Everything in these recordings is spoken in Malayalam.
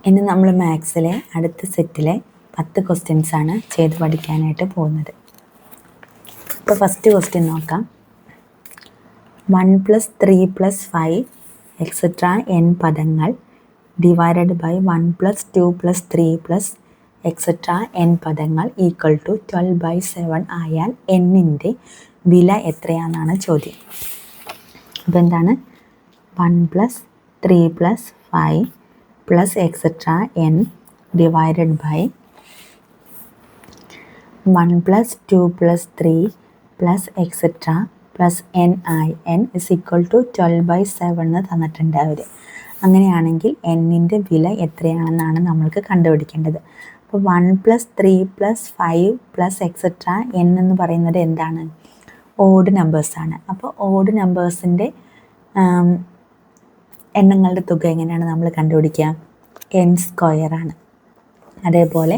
ഇനി നമ്മൾ മാത്സിലെ അടുത്ത സെറ്റിലെ 10 ക്വസ്റ്റ്യൻസ് ആണ് ചെയ്ത് പഠിക്കാനായിട്ട് പോകുന്നത്. ഇപ്പോൾ ഫസ്റ്റ് ക്വസ്റ്റ്യൻ നോക്കാം. 1 + 3 + 5 എക്സെട്രാ n പദങ്ങൾ ഡിവൈഡഡ് ബൈ 1 + 2 + 3 + എക്സെട്രാ n പദങ്ങൾ ഈക്വൽ ടു 12/7 ആയാൽ എന്നിൻ്റെ വില എത്രയാണെന്നാണ് ചോദ്യം. അപ്പോൾ എന്താണ് 1 + 3 + 5 plus etc n divided by 1 + 2 + 3 plus etc plus n i n is equal to 12/7 എന്ന് തന്നിട്ടുണ്ട് അവർ. അങ്ങനെയാണെങ്കിൽ എന്നിൻ്റെ വില എത്രയാണെന്നാണ് നമ്മൾക്ക് കണ്ടുപിടിക്കേണ്ടത്. അപ്പോൾ 1 + 3 + 5 plus etc n എന്ന് പറയുന്നത് എന്താണ്? ഓഡ് നമ്പേഴ്സാണ്. അപ്പോൾ ഓഡ് നമ്പേഴ്സിൻ്റെ എണ്ണങ്ങളുടെ തുക എങ്ങനെയാണ് നമ്മൾ കണ്ടുപിടിക്കുക? n² ആണ്. അതേപോലെ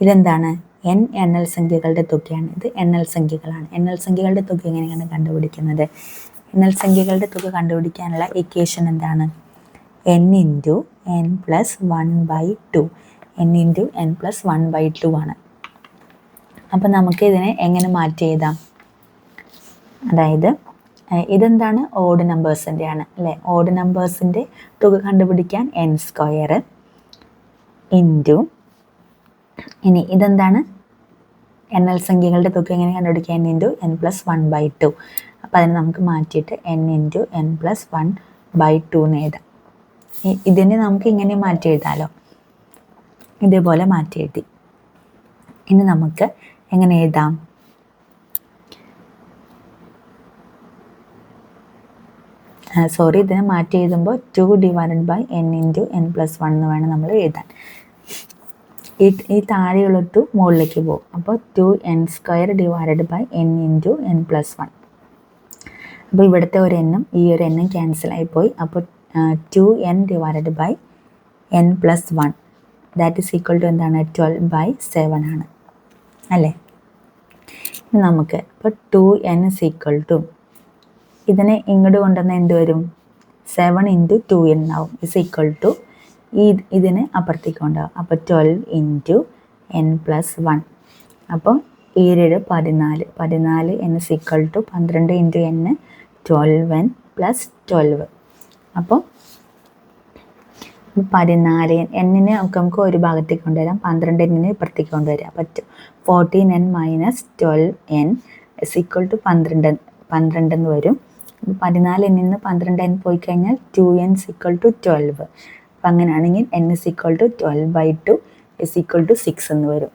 ഇതെന്താണ്? n എണ്ണൽ സംഖ്യകളുടെ തുകയാണ്. ഇത് എണ്ണൽ സംഖ്യകളാണ്. എണ്ണൽ സംഖ്യകളുടെ തുക എങ്ങനെയാണ് കണ്ടുപിടിക്കുന്നത്? എണ്ണൽ സംഖ്യകളുടെ തുക കണ്ടുപിടിക്കാനുള്ള ഇക്വേഷൻ എന്താണ്? n × n + 1/2 n × n + 1/2 ആണ്. അപ്പം നമുക്ക് ഇതിനെ എങ്ങനെ മാറ്റി എഴുതാം? അതായത് ഇതെന്താണ്? ഓഡ് നമ്പേഴ്സിൻ്റെ ആണ് അല്ലേ? ഓഡ് നമ്പേഴ്സിൻ്റെ തുക കണ്ടുപിടിക്കാൻ n² ഇൻറ്റു ഇനി ഇതെന്താണ്? എണ്ണൽ സംഖ്യകളുടെ തുക എങ്ങനെ കണ്ടുപിടിക്കുക? n × n + 1/2. അപ്പോൾ അതിനെ നമുക്ക് മാറ്റിയിട്ട് n × n + 1/2 എന്ന് എഴുതാം. ഇതിനെ നമുക്ക് ഇങ്ങനെ മാറ്റി എഴുതാമല്ലോ. ഇതേപോലെ മാറ്റി എഴുതി. ഇനി നമുക്ക് എങ്ങനെ എഴുതാം? ഇതിനെ മാറ്റി എഴുതുമ്പോൾ 2 ഡിവൈഡഡ് ബൈ n × n + 1 എന്ന് വേണം നമ്മൾ എഴുതാൻ. ഈ താഴെയുള്ള 2 മുകളിലേക്ക് പോകും. അപ്പോൾ 2n² divided by n × n + 1. അപ്പോൾ ഇവിടുത്തെ ഒരു എന്നും ഈ ഒരു എന്നും ക്യാൻസലായിപ്പോയി. അപ്പോൾ 2n divided by n + 1 that is equal to എന്താണ്? 12/7 ആണ് അല്ലേ? നമുക്ക് ഇപ്പോൾ 2n is equal to ഇതിനെ ഇങ്ങോട്ട് കൊണ്ടുവന്നാൽ എന്ത് വരും? 7 × 2n ആവും. ഇസ് ഈക്വൽ ടു ഇതിന് അപ്പുറത്തേക്ക് കൊണ്ടുപോകും. അപ്പോൾ 12 × n + 1. അപ്പോൾ 7 14 14 n is equal to 12 × n 12n + 12. അപ്പോൾ 14 എന്നിനെ നമുക്ക് ഒരു ഭാഗത്തേക്ക് കൊണ്ടുവരാം. 12 എന്നിനെ ഇപ്പുറത്തേക്ക് കൊണ്ടുവരാം. പറ്റും. 14n - 12n is equal to 12 എന്ന് വരും. 14 n നിന്ന് 12n പോയി കഴിഞ്ഞാൽ 2n is equal to 12. അപ്പം അങ്ങനെയാണെങ്കിൽ n is equal to 12/2 is equal to 6 എന്ന് വരും.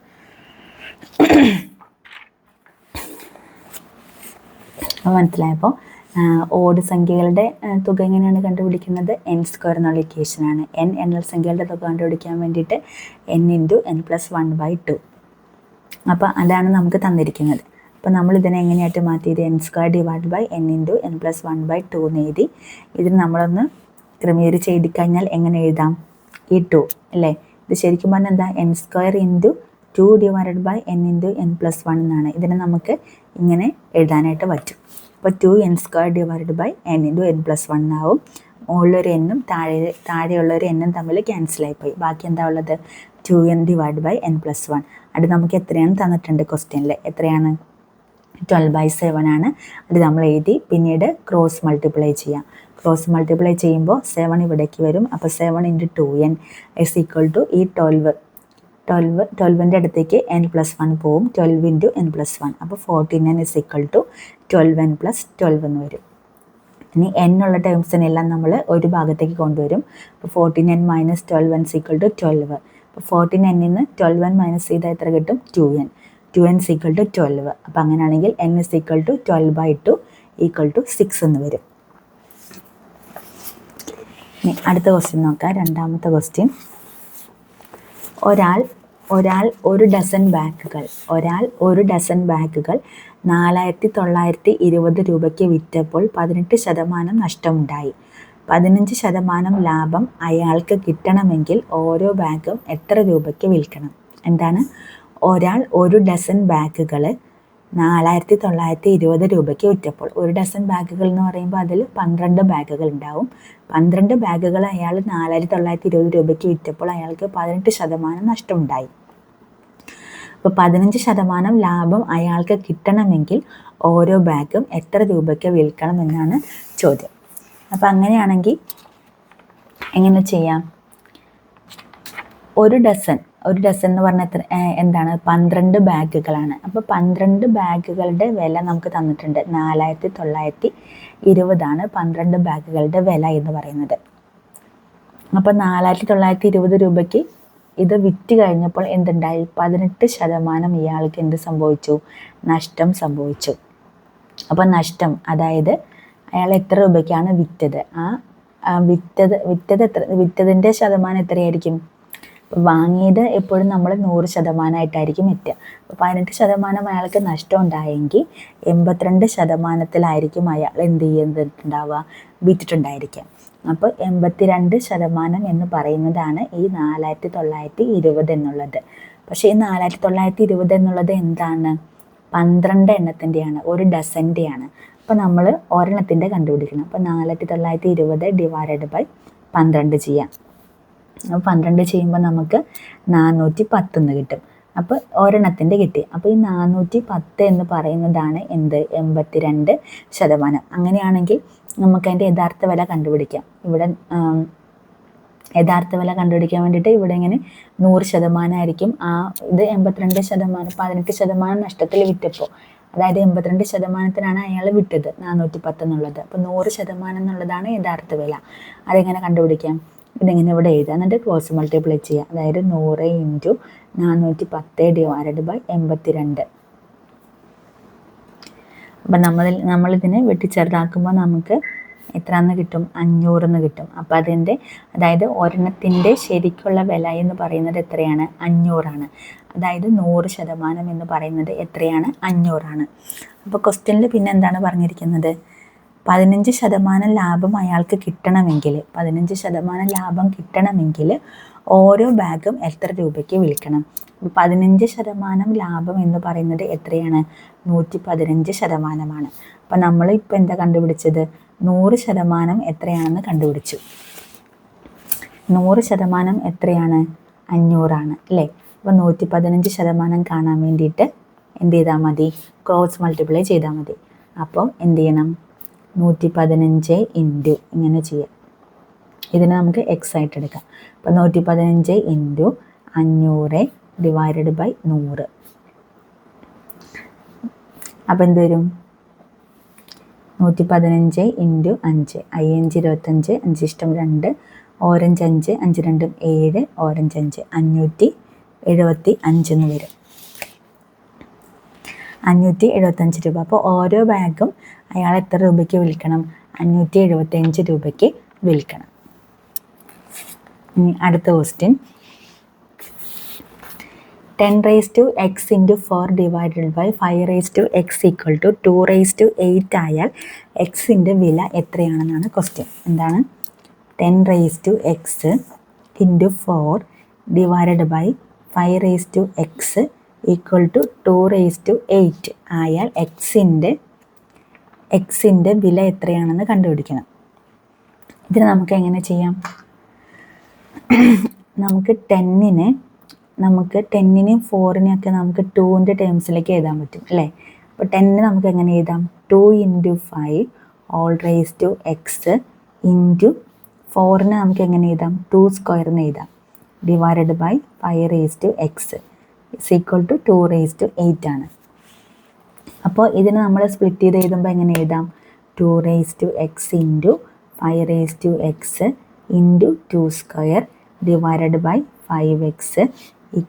അപ്പോൾ മനസ്സിലായപ്പോൾ ഓഡ് സംഖ്യകളുടെ തുക എങ്ങനെയാണ് കണ്ടുപിടിക്കുന്നത്? n² എന്നുള്ള ഇക്വേഷനാണ്. n എണ്ണൽ സംഖ്യകളുടെ തുക കണ്ടുപിടിക്കാൻ വേണ്ടിയിട്ട് n × n + 1/2. അപ്പോൾ അതാണ് നമുക്ക് തന്നിരിക്കുന്നത്. അപ്പോൾ നമ്മൾ ഇതിനെ എങ്ങനെയായിട്ട് മാറ്റിയത്? n² divide by n × n + 1/2 എന്ന് എഴുതി. ഇതിന് നമ്മളൊന്ന് ക്രമീകരിച്ച് എഴുതി കഴിഞ്ഞാൽ എങ്ങനെ എഴുതാം? ഈ 2 അല്ലേ? ഇത് ശരിക്കും പറഞ്ഞാൽ എന്താ? n² × 2 divided by n × n + 1 എന്നാണ്. ഇതിനെ നമുക്ക് ഇങ്ങനെ എഴുതാനായിട്ട് പറ്റും. അപ്പോൾ 2n² divided by n × n + 1 ആവും. മുകളിലൊരു എന്നും താഴെയുള്ളൊരു എന്നും തമ്മിൽ ക്യാൻസലായിപ്പോയി. ബാക്കി എന്താ ഉള്ളത്? 2n divide by n + 1. അത് നമുക്ക് എത്രയാണ് തന്നിട്ടുണ്ട് ക്വസ്റ്റ്യനിൽ? എത്രയാണ്? 12/7 ആണ്. അത് നമ്മൾ എഴുതി. പിന്നീട് ക്രോസ് മൾട്ടിപ്ലൈ ചെയ്യാം. ക്രോസ് മൾട്ടിപ്ലൈ ചെയ്യുമ്പോൾ 7 ഇവിടേക്ക് വരും. അപ്പോൾ 7 × 2n is equal to ഈ 12ൻ്റെ അടുത്തേക്ക് n + 1 പോവും. 12 × n + 1. അപ്പോൾ 14n is equal to 12n + 12 എന്ന് വരും. ഇനി n ഉള്ള ടേംസിനെല്ലാം നമ്മൾ ഒരു ഭാഗത്തേക്ക് കൊണ്ടുവരും. അപ്പോൾ 14n - 12n is equal to 12. അപ്പോൾ 14n നിന്ന് 12n മൈനസ് ചെയ്താൽ എത്ര കിട്ടും? 2n. 2n is equal to 12. അപ്പോൾ അങ്ങനെയാണെങ്കിൽ n is equal to 12/2 equal to 6 എന്ന് വരും. ഇനി അടുത്ത ക്വസ്റ്റ്യൻ നോക്കാം. രണ്ടാമത്തെ ക്വസ്റ്റ്യൻ. ഒരാൾ ഒരു ഡസൻ ബാഗുകൾ 4,920 രൂപയ്ക്ക് വിറ്റപ്പോൾ 18% നഷ്ടമുണ്ടായി. 15% ലാഭം അയാൾക്ക് കിട്ടണമെങ്കിൽ ഓരോ ബാഗും എത്ര രൂപയ്ക്ക് വിൽക്കണം? എന്താണ്? ഒരാൾ ഒരു ഡസൻ ബാഗുകൾ 4920 രൂപയ്ക്ക് വിറ്റപ്പോൾ. ഒരു ഡസൻ ബാഗുകൾ എന്ന് പറയുമ്പോൾ അതിൽ 12 ബാഗുകൾ ഉണ്ടാവും. 12 ബാഗുകൾ അയാൾ 4920 രൂപയ്ക്ക് വിറ്റപ്പോൾ അയാൾക്ക് 18% നഷ്ടമുണ്ടായി. അപ്പോൾ 15% ലാഭം അയാൾക്ക് കിട്ടണമെങ്കിൽ ഓരോ ബാഗും എത്ര രൂപയ്ക്ക് വിൽക്കണം എന്നാണ് ചോദ്യം. അപ്പോൾ അങ്ങനെയാണെങ്കിൽ എങ്ങനെ ചെയ്യാം? ഒരു ഡസൻ എന്ന് പറഞ്ഞാൽ എന്താണ്? 12 ബാഗുകളാണ്. അപ്പോൾ 12 ബാഗുകളുടെ വില നമുക്ക് തന്നിട്ടുണ്ട്. 4920 12 ബാഗുകളുടെ വില എന്ന് പറയുന്നത്. അപ്പോൾ 4920 രൂപയ്ക്ക് ഇത് വിറ്റ് കഴിഞ്ഞപ്പോൾ എന്തുണ്ടായി? 18% ഇയാൾക്ക് എന്ത് സംഭവിച്ചു? നഷ്ടം സംഭവിച്ചു. അപ്പോൾ നഷ്ടം, അതായത് അയാൾ എത്ര രൂപയ്ക്കാണ് വിറ്റത്, വിറ്റതിൻ്റെ ശതമാനം എത്രയായിരിക്കും? വാങ്ങിയത് എപ്പോഴും നമ്മൾ 100% വിറ്റുക. അപ്പോൾ 18% അയാൾക്ക് നഷ്ടം ഉണ്ടായെങ്കിൽ 82% അയാൾ എന്ത് ചെയ്തിട്ടുണ്ടാവുക? വിറ്റിട്ടുണ്ടായിരിക്കാം. അപ്പോൾ 82% എന്ന് പറയുന്നതാണ് ഈ 4920 എന്നുള്ളത്. പക്ഷേ ഈ 4920 എന്നുള്ളത് എന്താണ്? 12 എണ്ണത്തിൻ്റെയാണ്, ഒരു ഡസൻ്റെയാണ്. അപ്പോൾ നമ്മൾ ഒരെണ്ണത്തിൻ്റെ കണ്ടുപിടിക്കണം. അപ്പോൾ 4920 / 12 ചെയ്യാം. അപ്പോൾ 12 ചെയ്യുമ്പോൾ നമുക്ക് 410 കിട്ടും. അപ്പോൾ ഒരെണ്ണത്തിൻ്റെ കിട്ടി. അപ്പോൾ ഈ 410 എന്ന് പറയുന്നതാണ് എന്ത്? 82%. അങ്ങനെയാണെങ്കിൽ നമുക്കതിൻ്റെ യഥാർത്ഥ വില കണ്ടുപിടിക്കാം. ഇവിടെ യഥാർത്ഥ വില കണ്ടുപിടിക്കാൻ വേണ്ടിയിട്ട് ഇവിടെ ഇങ്ങനെ 100% ആയിരിക്കും. ഇത് 82%, 18% നഷ്ടത്തിൽ വിറ്റപ്പോൾ, അതായത് 82%-നാണ് അയാൾ വിറ്റത് 410 എന്നുള്ളത്. അപ്പോൾ 100% എന്നുള്ളതാണ് യഥാർത്ഥ വില. അതെങ്ങനെ കണ്ടുപിടിക്കാം? ഇതിങ്ങനെ ഇവിടെ എഴുതുക, എന്നിട്ട് ക്രോസ് മൾട്ടിപ്ലൈ ചെയ്യുക. അതായത് 100 × 410 / 82. അപ്പം നമ്മളിതിനെ വെട്ടിച്ചെറുതാക്കുമ്പോൾ നമുക്ക് എത്രയെന്ന് കിട്ടും? 500 കിട്ടും. അപ്പോൾ അതായത് ഒരെണ്ണത്തിൻ്റെ ശരിക്കുള്ള വില എന്ന് പറയുന്നത് എത്രയാണ്? 500. അതായത് 100% എന്ന് പറയുന്നത് എത്രയാണ്? 500. അപ്പോൾ ക്വസ്റ്റ്യനിൽ പിന്നെ എന്താണ് പറഞ്ഞിരിക്കുന്നത്? 15% ലാഭം അയാൾക്ക് കിട്ടണമെങ്കിൽ 15% ലാഭം കിട്ടണമെങ്കിൽ ഓരോ ബാഗും എത്ര രൂപയ്ക്ക് വിൽക്കണം? 15% ലാഭം എന്ന് പറയുന്നത് എത്രയാണ്? 115%. അപ്പം നമ്മൾ ഇപ്പോൾ എന്താ കണ്ടുപിടിച്ചത്? 100% എത്രയാണെന്ന് കണ്ടുപിടിച്ചു. 100% എത്രയാണ്? 500 അല്ലേ? അപ്പോൾ 115% കാണാൻ വേണ്ടിയിട്ട് എന്ത് ചെയ്താൽ മതി? ക്രോസ് മൾട്ടിപ്ലൈ ചെയ്താൽ മതി. അപ്പോൾ എന്ത് ചെയ്യണം? 115 × ഇങ്ങനെ ചെയ്യാം. ഇതിനെ നമുക്ക് എക്സ് ആയിട്ട് എടുക്കാം. അപ്പോൾ 115 × 500 / 100. അപ്പോൾ എന്ത് വരും? 115 × 5, 5 25, 5 ഇഷ്ടം 2, ഓറഞ്ച് 5, 5 2 7, ഓറഞ്ച് 5, 575 എന്ന് വരും. 575 രൂപ. അപ്പോൾ ഓരോ ബാഗും അയാൾ എത്ര രൂപയ്ക്ക് വിൽക്കണം? 575 രൂപയ്ക്ക് വിൽക്കണം. അടുത്ത ക്വസ്റ്റ്യൻ, 10⁻x × 4 / 5⁻x = 2⁸ ആയാൽ എക്സിൻ്റെ വില എത്രയാണെന്നാണ് ക്വസ്റ്റ്യൻ. എന്താണ്? 10⁻x × 4 / 5⁻x = 2⁸ ആയാൽ എക്സിൻ്റെ വില എത്രയാണെന്ന് കണ്ടുപിടിക്കണം. ഇതിന് നമുക്ക് എങ്ങനെ ചെയ്യാം? നമുക്ക് 10-നെയും 4-നെയൊക്കെ നമുക്ക് 2ൻ്റെ ടേംസിലേക്ക് എഴുതാൻ പറ്റും അല്ലേ? അപ്പോൾ 10 നമുക്ക് എങ്ങനെ എഴുതാം? 2 × 5 all⁻x × 4-നെ നമുക്ക് എങ്ങനെ എഴുതാം? 2² എന്ന് എഴുതാം / 5⁻x = 2⁸ ആണ്. അപ്പോൾ ഇതിനെ നമ്മൾ സ്പ്ലിറ്റ് ചെയ്ത് എഴുതുമ്പോൾ എങ്ങനെ എഴുതാം? 2⁻x × 5⁻x × 2² / 5x =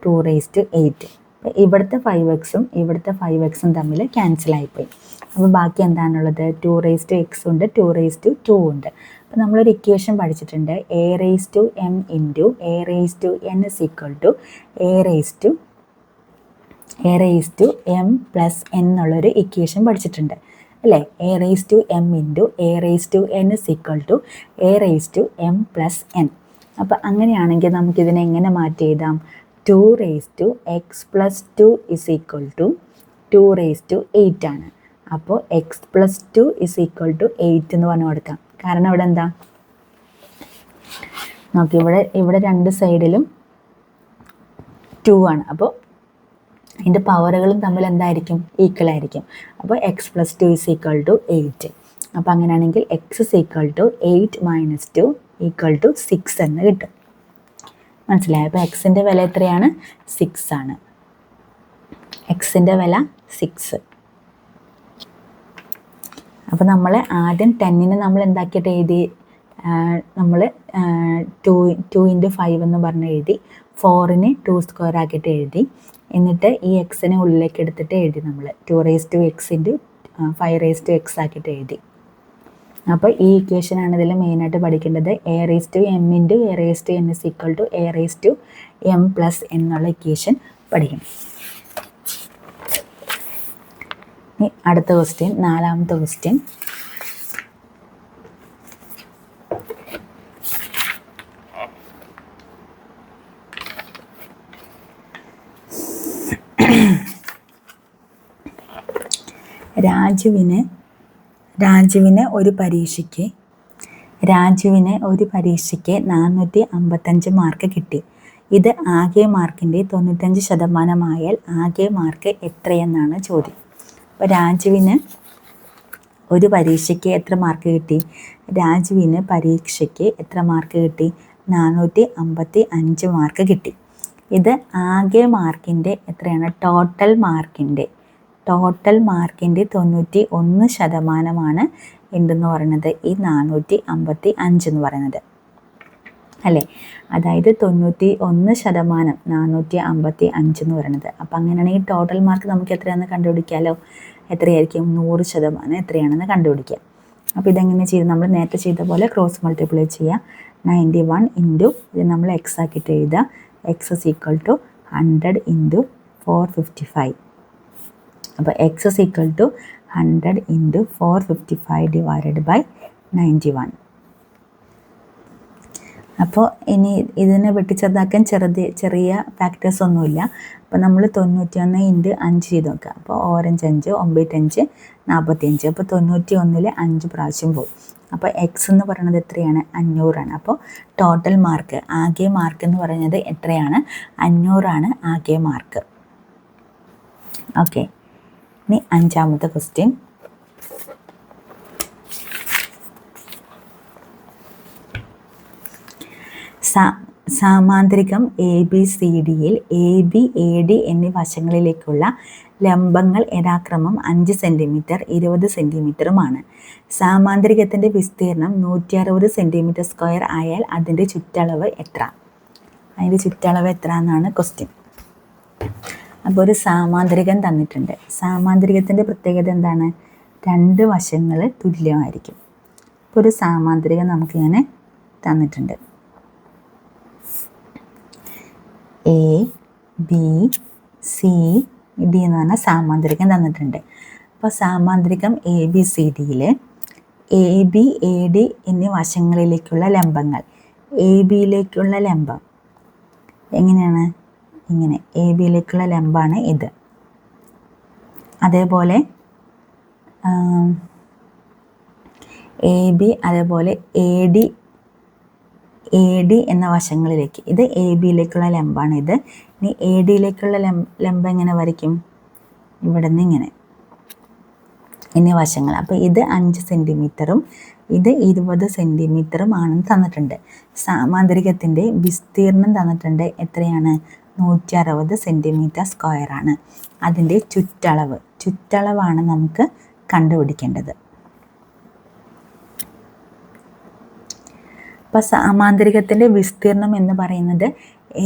2⁸. അപ്പോൾ ഇവിടുത്തെ 5x-ഉം ഇവിടുത്തെ 5x-ഉം തമ്മിൽ ക്യാൻസലായിപ്പോയി. അപ്പോൾ ബാക്കി എന്താണുള്ളത്? 2⁻x ഉണ്ട്, 2⁻2 ഉണ്ട്. അപ്പോൾ നമ്മളൊരു ഇക്വേഷൻ പഠിച്ചിട്ടുണ്ട്. a⁻m × a⁻n = a⁻m + n എന്നുള്ളൊരു ഇക്വേഷൻ പഠിച്ചിട്ടുണ്ട് അല്ലേ? a⁻m × a⁻n = a⁻m + n. അപ്പോൾ അങ്ങനെയാണെങ്കിൽ നമുക്കിതിനെ എങ്ങനെ മാറ്റി എഴുതാം? 2⁻x + 2 = 2⁸ ആണ്. അപ്പോൾ x+2 = 8 എന്ന് പറഞ്ഞു കൊടുക്കാം. കാരണം ഇവിടെ എന്താ നോക്കി, ഇവിടെ രണ്ട് സൈഡിലും 2 ആണ്. അപ്പോൾ ഇതിൻ്റെ പവറുകളും തമ്മിൽ എന്തായിരിക്കും, ഈക്വൽ ആയിരിക്കും. അപ്പോൾ x+2 = 8. അപ്പോൾ അങ്ങനെയാണെങ്കിൽ x = 8 - 2 = 6 എന്ന് കിട്ടും. മനസ്സിലായോ? അപ്പോൾ എക്സിൻ്റെ വില എത്രയാണ്? 6 ആണ്. എക്സിൻ്റെ വില 6. അപ്പോൾ നമ്മൾ ആദ്യം 10നെ നമ്മൾ എന്താക്കിയിട്ട് എഴുതി, നമ്മൾ 2 × 5 എന്ന് പറഞ്ഞ് എഴുതി, 4നെ 2² ആക്കിയിട്ട് എഴുതി. എന്നിട്ട് ഈ എക്സിനെ ഉള്ളിലേക്ക് എടുത്തിട്ട് എഴുതി നമ്മൾ 2⁻x × 5⁻x ആക്കിയിട്ട് എഴുതി. അപ്പോൾ ഈ ഇക്വേഷനാണ് ഇതിൽ മെയിനായിട്ട് പഠിക്കേണ്ടത്. a⁻m × a⁻n = a⁻m+n എന്നുള്ള ഇക്വേഷൻ പഠിക്കണം. ഇനി അടുത്ത ക്വസ്റ്റ്യൻ, 4ാമത്തെ ക്വസ്റ്റ്യൻ. രാജുവിന് ഒരു പരീക്ഷയ്ക്ക് 455 മാർക്ക് കിട്ടി. ഇത് ആകെ മാർക്കിൻ്റെ 95% ആയാൽ ആകെ മാർക്ക് എത്രയെന്നാണ് ചോദ്യം. അപ്പോൾ രാജുവിന് ഒരു പരീക്ഷയ്ക്ക് എത്ര മാർക്ക് കിട്ടി? രാജുവിന് പരീക്ഷയ്ക്ക് എത്ര മാർക്ക് കിട്ടി? 455 മാർക്ക് കിട്ടി. ഇത് ആകെ മാർക്കിൻ്റെ എത്രയാണ്? ടോട്ടൽ മാർക്കിൻ്റെ 91% എന്തെന്ന് പറയുന്നത് ഈ 455 എന്ന് പറയുന്നത് അല്ലേ? അതായത് 91% 455 എന്ന് പറയുന്നത്. അപ്പോൾ അങ്ങനെയാണെങ്കിൽ ടോട്ടൽ മാർക്ക് നമുക്ക് എത്രയാണെന്ന് കണ്ടുപിടിക്കാമല്ലോ. എത്രയായിരിക്കും? 100% എത്രയാണെന്ന് കണ്ടുപിടിക്കാം. അപ്പോൾ ഇതെങ്ങനെ ചെയ്ത്, നമ്മൾ നേരത്തെ ചെയ്ത പോലെ ക്രോസ് മൾട്ടിപ്ലൈ ചെയ്യുക. 91 × ഇത് നമ്മൾ x ആക്കിയിട്ട് എഴുതുക. x = 100 × 455. അപ്പോൾ x = 100 × 455 / 91. അപ്പോൾ ഇനി ഇതിനെ വെട്ടിച്ചെറുതാക്കാൻ ചെറിയ ഫാക്ടേഴ്സ് ഒന്നുമില്ല. അപ്പോൾ നമ്മൾ 91 × 5 ചെയ്ത് നോക്കുക. അപ്പോൾ 5 × 5 9 × 5 45. അപ്പോൾ 91-ൽ 5 പ്രാവശ്യം പോകും. അപ്പോൾ എക്സ് എന്ന് പറയുന്നത് എത്രയാണ്? 500 ആണ്. അപ്പോൾ ടോട്ടൽ മാർക്ക്, ആകെ മാർക്ക് എന്ന് പറയുന്നത് എത്രയാണ്? 500 ആണ് ആകെ മാർക്ക്. ഓക്കെ, ഇനി 5ാമത്തെ ക്വസ്റ്റ്യൻ. സാമാന്തരികം ABCDയിൽ AB AD എന്നീ വശങ്ങളിലേക്കുള്ള ലംബങ്ങൾ യഥാക്രമം 5 സെൻറ്റിമീറ്റർ 20 സെൻറ്റിമീറ്ററുമാണ്. സാമാന്തരികത്തിൻ്റെ വിസ്തീർണം 160 സെൻറ്റിമീറ്റർ² ആയാൽ അതിൻ്റെ ചുറ്റളവ് എത്ര? എന്നാണ് ക്വസ്റ്റ്യൻ. അപ്പോൾ ഒരു സാമാന്തരികം തന്നിട്ടുണ്ട്. സാമാന്തരികത്തിൻ്റെ പ്രത്യേകത എന്താണ്? 2 വശങ്ങൾ തുല്യമായിരിക്കും. ഇപ്പോൾ ഒരു സാമാന്തരികം നമുക്കിങ്ങനെ തന്നിട്ടുണ്ട്. ABCD എന്ന് പറഞ്ഞ സാമാന്തരികം തന്നിട്ടുണ്ട്. അപ്പോൾ സാമാന്തരികം ABCDയിൽ AB AD എന്നീ വശങ്ങളിലേക്കുള്ള ലംബങ്ങൾ, ABയിലേക്കുള്ള ലംബം എങ്ങനെയാണ്? ഇങ്ങനെ ABയിലേക്കുള്ള ലംബമാണ് ഇത്. അതേപോലെ AB അതേപോലെ AD എന്ന വശങ്ങളിലേക്ക്, ഇത് ABയിലേക്കുള്ള ലംബമാണ് ഇത്. ഇനി ADയിലേക്കുള്ള ലംബം എങ്ങനെ വരയ്ക്കും? ഇവിടെ നിന്ന് ഇങ്ങനെ എന്നീ വശങ്ങൾ. അപ്പോൾ ഇത് 5 സെൻറ്റിമീറ്ററും ഇത് 20 സെൻറ്റിമീറ്ററും ആണെന്ന് തന്നിട്ടുണ്ട്. സാമാന്തരികത്തിൻ്റെ വിസ്തീർണം തന്നിട്ടുണ്ട്. എത്രയാണ്? 160 സെൻറ്റിമീറ്റർ² ആണ്. അതിൻ്റെ ചുറ്റളവാണ് നമുക്ക് കണ്ടുപിടിക്കേണ്ടത്. അപ്പോൾ സാമാന്തരികത്തിൻ്റെ വിസ്തീർണം എന്ന് പറയുന്നത്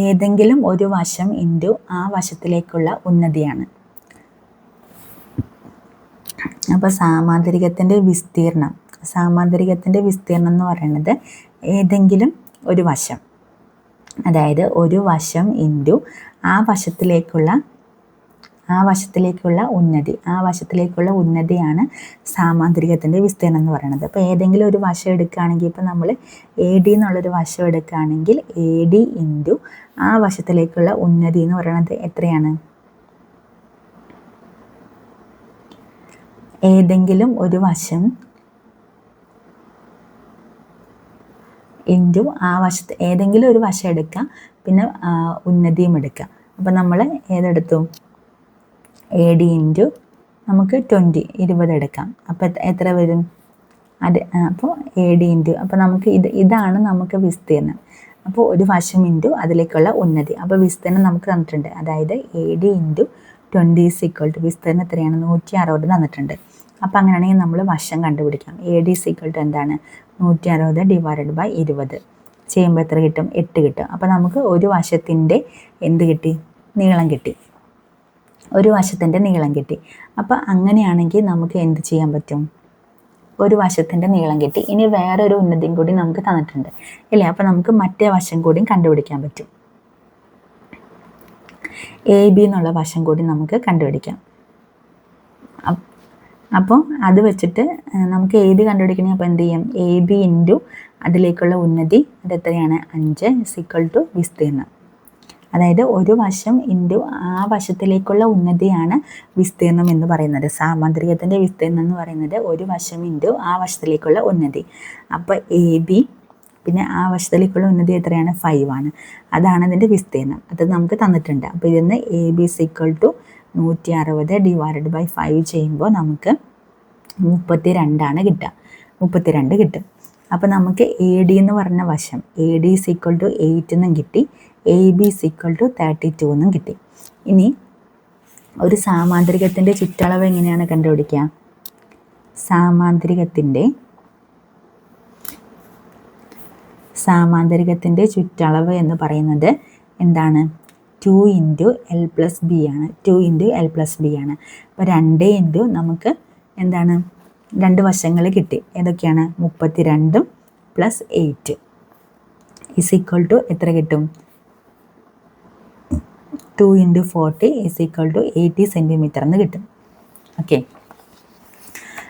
ഏതെങ്കിലും ഒരു വശം ഇൻറ്റു ആ വശത്തിലേക്കുള്ള ഉന്നതിയാണ്. അപ്പോൾ സാമാന്തരികത്തിൻ്റെ വിസ്തീർണം എന്ന് പറയുന്നത് ഏതെങ്കിലും ഒരു വശം, അതായത് ഒരു വശം ഇൻറ്റു ആ വശത്തിലേക്കുള്ള ഉന്നതിയാണ് സാമാന്തരികത്തിൻ്റെ വിസ്തീർണം എന്ന് പറയുന്നത്. അപ്പോൾ ഏതെങ്കിലും ഒരു വശം എടുക്കുകയാണെങ്കിൽ, ഇപ്പോൾ നമ്മൾ AD എന്നുള്ളൊരു വശം എടുക്കുകയാണെങ്കിൽ AD ഇൻറ്റു ആ വശത്തിലേക്കുള്ള ഉന്നതി എന്ന് പറയുന്നത് എത്രയാണ്? ഏതെങ്കിലും ഒരു വശം ഇൻറ്റു ആ വശത്ത് ഏതെങ്കിലും ഒരു വശം എടുക്കുക, പിന്നെ ഉന്നതിയും എടുക്കുക. അപ്പോൾ നമ്മൾ ഏതെടുത്തു? AD ഇൻറ്റു നമുക്ക് 20 എടുക്കാം. അപ്പോൾ എത്ര വരും? അത് അപ്പോൾ AD ഇൻറ്റു അപ്പോൾ നമുക്ക് ഇതാണ് നമുക്ക് വിസ്തീർണം. അപ്പോൾ ഒരു വശം ഇൻറ്റു അതിലേക്കുള്ള ഉന്നതി. അപ്പോൾ വിസ്തീർണം നമുക്ക് തന്നിട്ടുണ്ട്. അതായത് AD ഇൻറ്റു 20 = വിസ്തീർണം എത്രയാണ്? 160 തന്നിട്ടുണ്ട്. അപ്പോൾ അങ്ങനെയാണെങ്കിൽ നമ്മൾ വശം കണ്ടുപിടിക്കാം. AD = എന്താണ്? 160 / 20 ചെയ്യുമ്പോൾ എത്ര കിട്ടും? 8 കിട്ടും. അപ്പോൾ നമുക്ക് ഒരു വശത്തിൻ്റെ എന്ത് കിട്ടി? നീളം കിട്ടി. ഒരു വശത്തിൻ്റെ നീളം കിട്ടി. അപ്പോൾ അങ്ങനെയാണെങ്കിൽ നമുക്ക് എന്ത് ചെയ്യാൻ പറ്റും? ഒരു വശത്തിൻ്റെ നീളം കിട്ടി. ഇനി വേറൊരു ഉന്നതിയും കൂടി നമുക്ക് തന്നിട്ടുണ്ട് അല്ലേ? അപ്പോൾ നമുക്ക് മറ്റേ വശം കൂടിയും കണ്ടുപിടിക്കാൻ പറ്റും. AB എന്നുള്ള വശം കൂടി നമുക്ക് കണ്ടുപിടിക്കാം. അപ്പോൾ അത് വെച്ചിട്ട് നമുക്ക് AD കണ്ടുപിടിക്കണേ. അപ്പോൾ എന്ത് ചെയ്യും? AB ഇൻറ്റു അതിലേക്കുള്ള ഉന്നതി അത് എത്രയാണ്? 5 = വിസ്തീർണം. അതായത് ഒരു വശം ഇൻറ്റു ആ വശത്തിലേക്കുള്ള ഉന്നതിയാണ് വിസ്തീർണം എന്ന് പറയുന്നത്. സാമാന്തരികത്തിൻ്റെ വിസ്തീർണം എന്ന് പറയുന്നത് ഒരു വശം ഇൻറ്റു ആ വശത്തിലേക്കുള്ള ഉന്നതി. അപ്പോൾ AB പിന്നെ ആ വശത്തിലേക്കുള്ള ഉന്നതി എത്രയാണ്? 5 ആണ്. അതാണ് അതിൻ്റെ വിസ്തീർണം. അത് നമുക്ക് തന്നിട്ടുണ്ട്. അപ്പോൾ ഇതിന്ന് AB = 160 / 5 ചെയ്യുമ്പോൾ നമുക്ക് 32 കിട്ടുക. 32 കിട്ടും. അപ്പോൾ നമുക്ക് AD എന്ന് പറഞ്ഞ വശം AD = 8 എന്നും കിട്ടി. AB = 32 എന്നും കിട്ടി. ഇനി ഒരു സാമാന്തരികത്തിൻ്റെ ചുറ്റളവ് എങ്ങനെയാണ് കണ്ടുപിടിക്കുക? സാമാന്തരികത്തിൻ്റെ ചുറ്റളവ് എന്ന് പറയുന്നത് എന്താണ്? 2 × L + B ആണ്. 2 × L + B ആണ്. അപ്പോൾ 2 ഇൻറ്റു നമുക്ക് എന്താണ്? 2 വശങ്ങൾ കിട്ടി. ഏതൊക്കെയാണ്? 32 + 8 = എത്ര കിട്ടും? 2 × 40 = 80 സെൻറ്റിമീറ്റർ എന്ന് കിട്ടും. ഓക്കെ.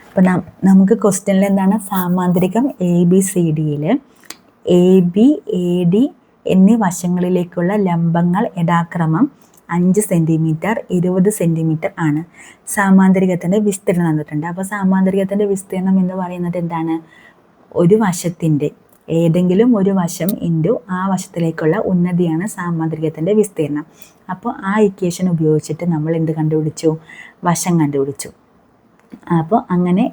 അപ്പോൾ നമുക്ക് ക്വസ്റ്റ്യനിൽ എന്താണ്? സാമാന്തരികം ABCDയിൽ AB AD എന്നീ വശങ്ങളിലേക്കുള്ള ലംബങ്ങൾ യഥാക്രമം 5 സെൻറ്റിമീറ്റർ 20 സെൻറ്റിമീറ്റർ ആണ്. സാമാന്തരികത്തിൻ്റെ വിസ്തീർണം തന്നിട്ടുണ്ട്. അപ്പോൾ സാമാന്തരികത്തിൻ്റെ വിസ്തീർണം എന്ന് പറയുന്നത് എന്താണ്? ഒരു വശത്തിൻ്റെ ഏതെങ്കിലും ഒരു വശം ഇൻറ്റു ആ വശത്തിലേക്കുള്ള ഉന്നതിയാണ് സാമാന്തരികത്തിൻ്റെ വിസ്തീർണം. അപ്പോൾ ആ ഇക്വേഷൻ ഉപയോഗിച്ചിട്ട് നമ്മൾ എന്ത് കണ്ടുപിടിച്ചു? വശം കണ്ടുപിടിച്ചു. അപ്പോൾ അങ്ങനെ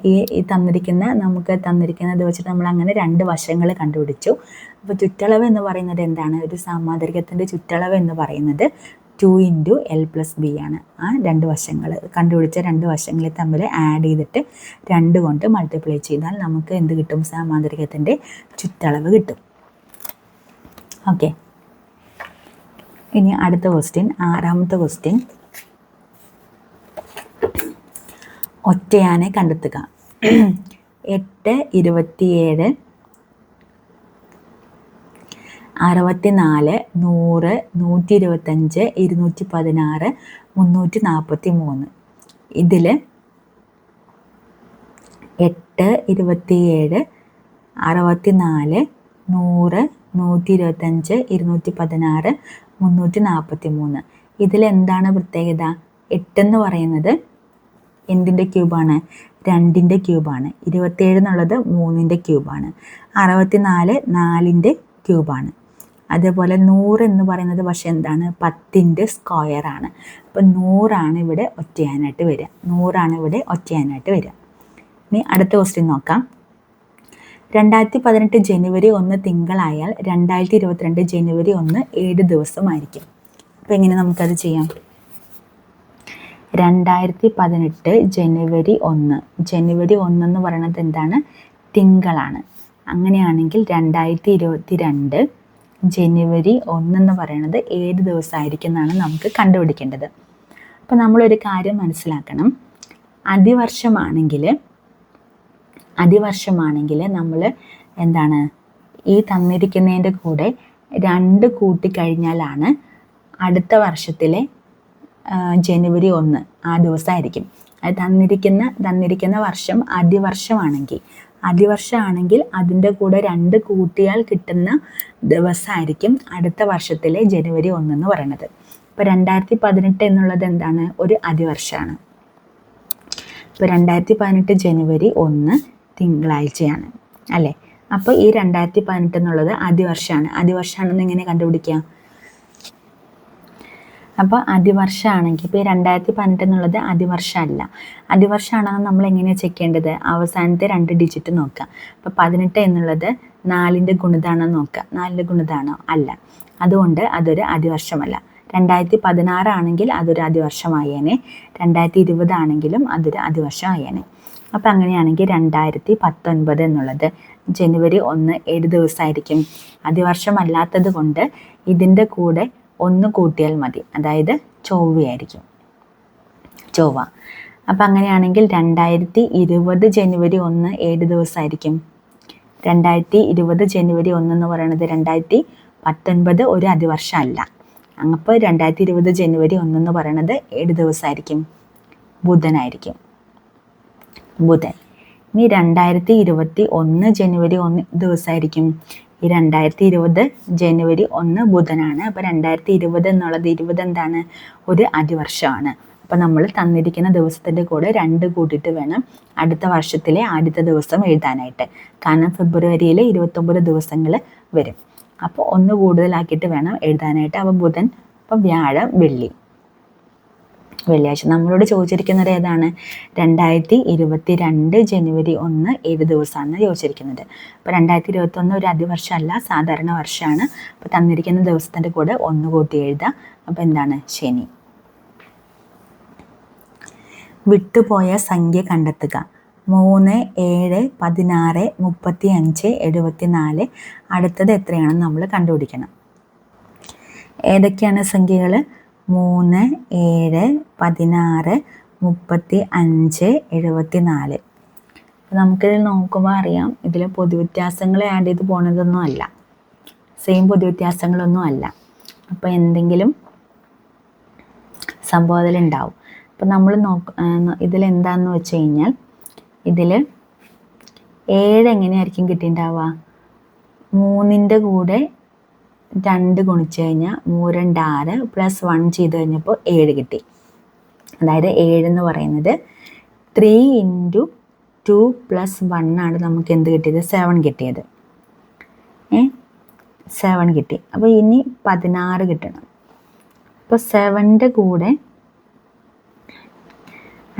നമുക്ക് തന്നിരിക്കുന്നത് വെച്ചിട്ട് നമ്മൾ അങ്ങനെ 2 വശങ്ങൾ കണ്ടുപിടിച്ചു. അപ്പോൾ ചുറ്റളവ് എന്ന് പറയുന്നത് എന്താണ്? ഒരു സാമാന്തരികത്തിൻ്റെ ചുറ്റളവ് എന്ന് പറയുന്നത് 2 × L + B ആണ്. ആ 2 വശങ്ങൾ കണ്ടുപിടിച്ച 2 വശങ്ങളെ തമ്മിൽ ആഡ് ചെയ്തിട്ട് 2 കൊണ്ട് മൾട്ടിപ്ലൈ ചെയ്താൽ നമുക്ക് എന്ത് കിട്ടും? സാമാന്തരികത്തിൻ്റെ ചുറ്റളവ് കിട്ടും. ഓക്കെ. ഇനി അടുത്ത ക്വസ്റ്റ്യൻ, 6ാമത്തെ ക്വസ്റ്റ്യൻ. ഒറ്റയാനെ കണ്ടെത്തുക. 8, 27, 64, 100, 125, 216, 343. ഇതിൽ 8, 27, 64, 100, 125, 216, 343. ഇതിലെന്താണ് പ്രത്യേകത? 8 എന്ന് പറയുന്നത് എന്തിൻ്റെ ക്യൂബാണ്? 2ൻ്റെ ക്യൂബാണ്. 27 എന്നുള്ളത് 3ൻ്റെ ക്യൂബാണ്. 64 4ൻ്റെ ക്യൂബാണ്. അതേപോലെ 100 എന്ന് പറയുന്നത് പക്ഷേ എന്താണ്? 10ൻ്റെ സ്ക്വയറാണ്. അപ്പോൾ 100 ഇവിടെ ഒറ്റയാനായിട്ട് വരിക. 100 ഒറ്റയാനായിട്ട് വരിക. ഇനി അടുത്ത ക്വസ്റ്റ്യൻ നോക്കാം. 2018 ജനുവരി 1 തിങ്കളായാൽ 2022 ജനുവരി 1 7 ദിവസമായിരിക്കും. അപ്പോൾ എങ്ങനെ നമുക്കത് ചെയ്യാം? 2018 ജനുവരി 1. ജനുവരി 1 എന്ന് പറയുന്നത് എന്താണ്? തിങ്കളാണ്. അങ്ങനെയാണെങ്കിൽ 2022 ജനുവരി 1 എന്ന് പറയുന്നത് 7 ദിവസമായിരിക്കും എന്നാണ് നമുക്ക് കണ്ടുപിടിക്കേണ്ടത്. അപ്പോൾ നമ്മളൊരു കാര്യം മനസ്സിലാക്കണം. അതിവർഷമാണെങ്കിൽ നമ്മൾ എന്താണ്? ഈ തന്നിരിക്കുന്നതിൻ്റെ കൂടെ 2 കൂട്ടിക്കഴിഞ്ഞാലാണ് അടുത്ത വർഷത്തിലെ ജനുവരി 1 ആ ദിവസമായിരിക്കും. അത് തന്നിരിക്കുന്ന വർഷം അതിവർഷമാണെങ്കിൽ അതിൻ്റെ കൂടെ 2 കൂട്ടിയാൽ കിട്ടുന്ന ദിവസമായിരിക്കും അടുത്ത വർഷത്തിലെ ജനുവരി 1 എന്ന് പറയുന്നത്. ഇപ്പോൾ 2018 എന്നുള്ളത് എന്താണ്? ഒരു അതിവർഷമാണ്. അപ്പോൾ 2018 ജനുവരി 1 തിങ്കളാഴ്ചയാണ് അല്ലേ. അപ്പോൾ ഈ 2018 എന്നുള്ളത് അതിവർഷമാണ്. അതിവർഷമാണെന്ന് എങ്ങനെ കണ്ടുപിടിക്കാം? അപ്പോൾ അതിവർഷമാണെങ്കിൽ ഇപ്പോൾ ഈ 2018 എന്നുള്ളത് അതിവർഷമല്ല. അതിവർഷമാണെന്ന് നമ്മൾ എങ്ങനെയാണ് ചെക്ക് ചെയ്യേണ്ടത്? അവസാനത്തെ 2 ഡിജിറ്റ് നോക്കുക. അപ്പോൾ 18 എന്നുള്ളത് 4ൻ്റെ ഗുണിതാണോ നോക്കുക. 4ൻ്റെ ഗുണിതാണോ? അല്ല. അതുകൊണ്ട് അതൊരു അതിവർഷമല്ല. 2016 ആണെങ്കിൽ അതൊരു അതിവർഷമായേനെ. 2020 ആണെങ്കിലും അതൊരു അതിവർഷമായേനെ. അപ്പോൾ അങ്ങനെയാണെങ്കിൽ 2019 എന്നുള്ളത് ജനുവരി 1 ഏത് ദിവസമായിരിക്കും? അതിവർഷമല്ലാത്തത് കൊണ്ട് ഇതിൻ്റെ കൂടെ 1 കൂട്ടിയാൽ മതി. അതായത് ചൊവ്വയായിരിക്കും, ചൊവ്വ. അപ്പം അങ്ങനെയാണെങ്കിൽ 2020 ജനുവരി 1 ഏത് ദിവസമായിരിക്കും? 2020 ജനുവരി 1 എന്ന് പറയുന്നത് 2019 ഒരു അതിവർഷമല്ല. അപ്പോൾ 2020 ജനുവരി 1 എന്ന് പറയുന്നത് ഏത് ദിവസമായിരിക്കും? ബുധനായിരിക്കും, ബുധൻ. ഇനി 2021 ജനുവരി 1 ദിവസമായിരിക്കും. ഈ 2020 ജനുവരി 1 ബുധനാണ്. അപ്പോൾ 2020 എന്നുള്ളത് 20 എന്താണ്? ഒരു അതിവർഷമാണ്. അപ്പോൾ നമ്മൾ തന്നിരിക്കുന്ന ദിവസത്തിൻ്റെ കൂടെ 2 കൂട്ടിയിട്ട് വേണം അടുത്ത വർഷത്തിലെ ആദ്യത്തെ ദിവസം എഴുതാനായിട്ട്. കാരണം ഫെബ്രുവരിയിൽ 29 ദിവസങ്ങൾ വരും. അപ്പോൾ 1 കൂടുതലാക്കിയിട്ട് വേണം എഴുതാനായിട്ട്. അപ്പോൾ ബുധൻ, അപ്പോൾ വ്യാഴം, വെള്ളി, വെള്ളിയാഴ്ച. നമ്മളോട് ചോദിച്ചിരിക്കുന്നത് ഏതാണ്? 2022 ജനുവരി 1 ഏത് ദിവസമാണെന്ന് ചോദിച്ചിരിക്കുന്നത്. അപ്പോൾ 2021 ഒരു അതിവർഷമല്ല, സാധാരണ വർഷമാണ്. അപ്പോൾ തന്നിരിക്കുന്ന ദിവസത്തിൻ്റെ കൂടെ 1 കൂട്ടി എഴുതാം. അപ്പോൾ എന്താണ്? ശനി. വിട്ടുപോയ സംഖ്യ കണ്ടെത്തുക. 3, 7, 16, 35, 74. അടുത്തത് എത്രയാണെന്ന് നമ്മൾ കണ്ടുപിടിക്കണം. ഏതൊക്കെയാണ് സംഖ്യകൾ? 3, 7, 16, 35, 74. നമുക്കിത് നോക്കുമ്പോൾ അറിയാം, ഇതിൽ പൊതുവ്യത്യാസങ്ങൾ ആഡ് ചെയ്ത് പോണതൊന്നും അല്ല, സെയിം പൊതുവ്യത്യാസങ്ങളൊന്നും അല്ല. അപ്പോൾ എന്തെങ്കിലും സംഭവം അതിലുണ്ടാവും. അപ്പോൾ നമ്മൾ ഇതിലെന്താണെന്ന് വെച്ച് കഴിഞ്ഞാൽ, ഇതിൽ 7 എങ്ങനെയായിരിക്കും കിട്ടിയിട്ടുണ്ടാവുക? 3ൻ്റെ കൂടെ 2 ഗുണിച്ച് കഴിഞ്ഞാൽ 3 2 6 പ്ലസ് 1 ചെയ്ത് കഴിഞ്ഞപ്പോൾ 7 കിട്ടി. അതായത് 7 എന്ന് പറയുന്നത് 3 × 2 + 1 ആണ് നമുക്ക് എന്ത് കിട്ടിയത്? 7 കിട്ടിയത്. 7 കിട്ടി. അപ്പോൾ ഇനി 16 കിട്ടണം. അപ്പോൾ 7ൻ്റെ കൂടെ,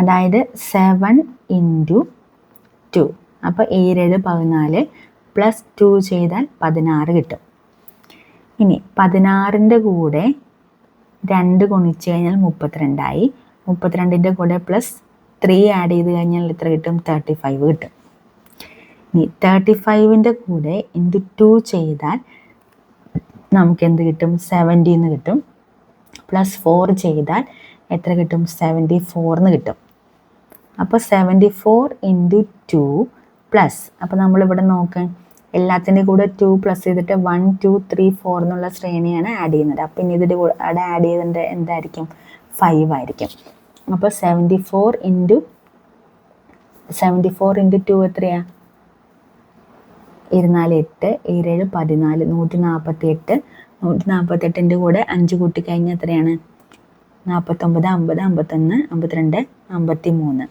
അതായത് 7 × 2, അപ്പോൾ 7 14 പ്ലസ് 2 ചെയ്താൽ 16 കിട്ടും. ഇനി 16ൻ്റെ കൂടെ 2 ഗുണിച്ച് കഴിഞ്ഞാൽ 32 ആയി. 32ൻ്റെ കൂടെ പ്ലസ് 3 ആഡ് ചെയ്ത് കഴിഞ്ഞാൽ എത്ര കിട്ടും? 35 കിട്ടും. ഇനി 35ൻ്റെ കൂടെ × 2 ചെയ്താൽ നമുക്ക് എന്ത് കിട്ടും? 70 എന്ന് കിട്ടും. പ്ലസ് 4 ചെയ്താൽ എത്ര കിട്ടും? 74 എന്ന് കിട്ടും. അപ്പോൾ 74 × 2 പ്ലസ്, അപ്പോൾ നമ്മളിവിടെ നോക്കാം, എല്ലാത്തിൻ്റെ കൂടെ 2 പ്ലസ് ചെയ്തിട്ട് 1 2 3 4 എന്നുള്ള ശ്രേണിയാണ് ആഡ് ചെയ്യുന്നത്. അപ്പം ഇനി ഇതിൻ്റെ കൂടെ അവിടെ ആഡ് ചെയ്തതിൻ്റെ എന്തായിരിക്കും? 5 ആയിരിക്കും. അപ്പോൾ 74 × 2 എത്രയാണ്? 24 8 7 14 148. 148ൻ്റെ കൂടെ 5 കൂട്ടി കഴിഞ്ഞാൽ എത്രയാണ്? 49 50 51 52 53.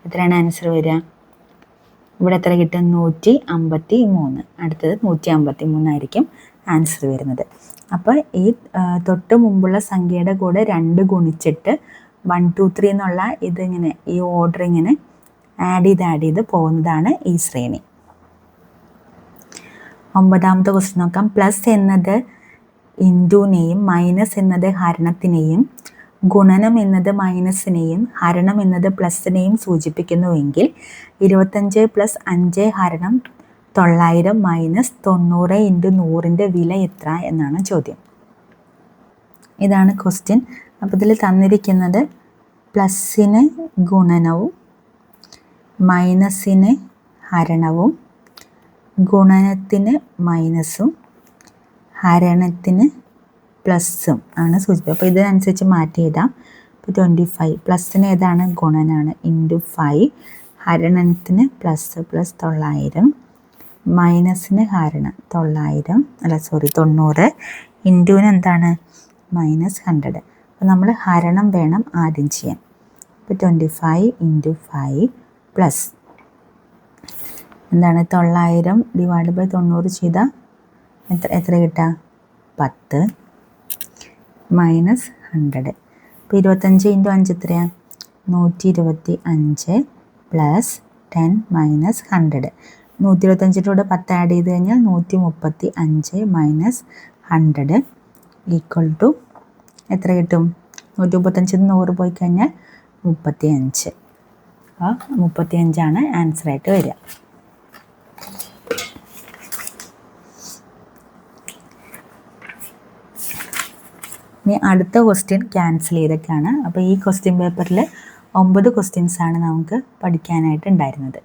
എത്രയാണ് ആൻസർ വരിക? ഇവിടെ എത്ര കിട്ടും? 153. അടുത്തത് 153 ആയിരിക്കും ആൻസർ വരുന്നത്. അപ്പോൾ ഈ തൊട്ട് മുമ്പുള്ള സംഖ്യയുടെ കൂടെ 2 ഗുണിച്ചിട്ട് 1 2 3 എന്നുള്ള ഇതിങ്ങനെ ഈ ഓർഡർ ഇങ്ങനെ ആഡ് ചെയ്ത് പോകുന്നതാണ് ഈ ശ്രേണി. 9ാമത്തെ ക്വസ്റ്റ്യൻ നോക്കാം. പ്ലസ് എന്നത് ഇൻറ്റുനെയും മൈനസ് എന്നത് ഹരണത്തിനെയും ഗുണനം എന്നത് മൈനസിനെയും ഹരണം എന്നത് പ്ലസിനെയും സൂചിപ്പിക്കുന്നുവെങ്കിൽ 25 + 5 / 900 മൈനസ് 90 × 100ൻ്റെ വില എത്ര എന്നാണ് ചോദ്യം. ഇതാണ് ക്വസ്റ്റ്യൻ. അപ്പോൾ ഇതിൽ തന്നിരിക്കുന്നത് പ്ലസിന് ഗുണനവും മൈനസിന് ഹരണവും ഗുണനത്തിന് മൈനസും ഹരണത്തിന് പ്ലസും ആണ് സൂചിപ്പിക്കുക. അപ്പോൾ ഇതിനനുസരിച്ച് മാറ്റി എഴുതാം. ഇപ്പോൾ 25 പ്ലസിന് ഏതാണ്? ഗുണനാണ്. × 5 ഹരണത്തിന് പ്ലസ് 900 മൈനസിന് ഹരണം 90 ഇൻറ്റുവിന് എന്താണ്? -100. അപ്പോൾ നമ്മൾ ഹരണം വേണം ആദ്യം ചെയ്യാൻ. ഇപ്പോൾ 25 ഇൻറ്റു 5 പ്ലസ് എന്താണ് 900 ഡിവൈഡ് ബൈ 90 ചെയ്താൽ എത്ര കിട്ടുക 10 മൈനസ് 100. ഇപ്പോൾ 25 ഇൻറ്റു 5 എത്രയാണ് 125 പ്ലസ് 10 മൈനസ് 100. 125ൻ്റെ കൂടെ 10 ആഡ് ചെയ്ത് കഴിഞ്ഞാൽ 135 മൈനസ് 100 ഈക്വൽ ടു എത്ര കിട്ടും 135 100 പോയി കഴിഞ്ഞാൽ 35. ആ 35 ആൻസറായിട്ട് വരിക. ഇനി അടുത്ത ക്വസ്റ്റ്യൻ ക്യാൻസൽ ചെയ്തൊക്കെയാണ്. അപ്പോൾ ഈ ക്വസ്റ്റ്യൻ പേപ്പറിൽ 9 ക്വസ്റ്റ്യൻസാണ് നമുക്ക് പഠിക്കാനായിട്ട് ഉണ്ടായിരുന്നത്.